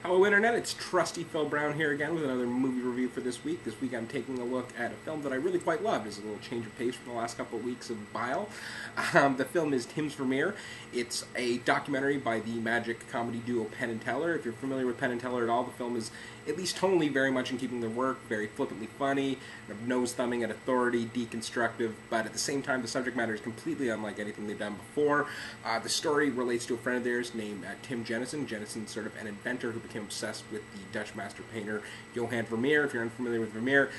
Hello Internet, it's Trusty Phil Brown here again with another movie review for this week. This week I'm taking a look at a film that I really quite loved. It's a little change of pace from the last couple of weeks of Bile. The film is Tim's Vermeer. It's a documentary by the magic comedy duo Penn and Teller. If you're familiar with Penn and Teller at all, the film is at least tonally very much in keeping their work, very flippantly funny, nose-thumbing at authority, deconstructive, but at the same time the subject matter is completely unlike anything they've done before. The story relates to a friend of theirs named Tim Jennison. Jennison's sort of an inventor who became obsessed with the Dutch master painter Johann Vermeer. If you're unfamiliar with Vermeer,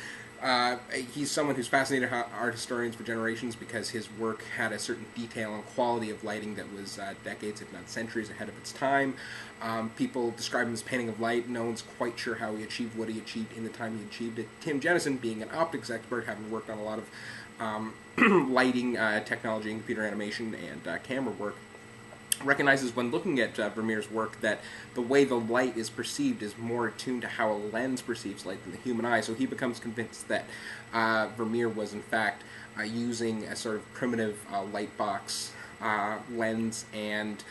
he's someone who's fascinated art historians for generations because his work had a certain detail and quality of lighting that was decades, if not centuries, ahead of its time. People describe him as painting of light. No one's quite sure how he achieved what he achieved in the time he achieved it. Tim Jennison, being an optics expert, having worked on a lot of lighting technology and computer animation and camera work, recognizes when looking at Vermeer's work that the way the light is perceived is more attuned to how a lens perceives light than the human eye. So he becomes convinced that Vermeer was in fact using a sort of primitive light box lens and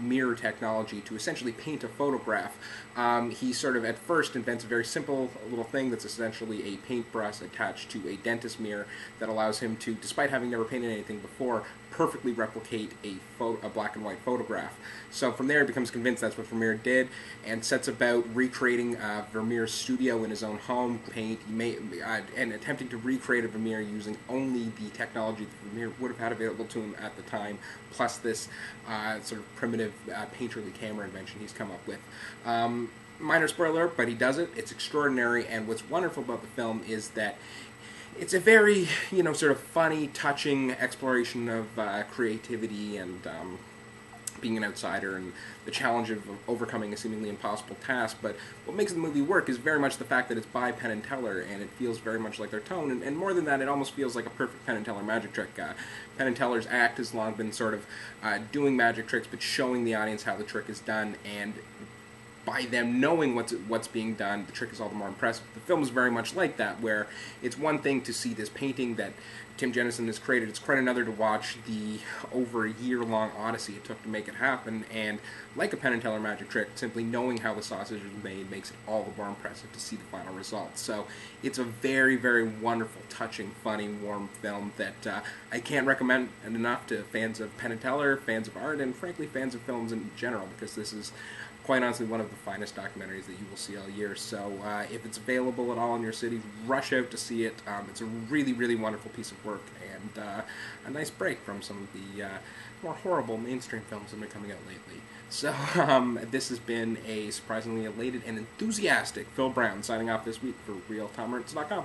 mirror technology to essentially paint a photograph. He sort of at first invents a very simple little thing that's essentially a paintbrush attached to a dentist mirror that allows him to, despite having never painted anything before, perfectly replicate a black and white photograph. So from there he becomes convinced that's what Vermeer did and sets about recreating Vermeer's studio in his own home, and attempting to recreate a Vermeer using only the technology that Vermeer would have had available to him at the time, plus this sort of primitive painterly camera invention he's come up with. Minor spoiler, but he does it. It's extraordinary, and what's wonderful about the film is that it's a very, sort of funny, touching exploration of creativity and being an outsider and the challenge of overcoming a seemingly impossible task. But what makes the movie work is very much the fact that it's by Penn and Teller, and it feels very much like their tone. And more than that, it almost feels like a perfect Penn and Teller magic trick. Penn and Teller's act has long been sort of doing magic tricks, but showing the audience how the trick is done, and by them knowing what's being done, the trick is all the more impressive. The film is very much like that, where it's one thing to see this painting that Tim Jennison has created. It's quite another to watch the over a year-long odyssey it took to make it happen, and like a Penn and Teller magic trick, simply knowing how the sausage is made makes it all the more impressive to see the final result. So it's a very, very wonderful, touching, funny, warm film that I can't recommend enough to fans of Penn and Teller, fans of art, and frankly fans of films in general, because this is quite honestly one of the finest documentaries that you will see all year. So if it's available at all in your city, rush out to see it. It's a really, really wonderful piece of work, and a nice break from some of the more horrible mainstream films that have been coming out lately. So this has been a surprisingly elated and enthusiastic Phil Brown signing off this week for RealTimeRents.com.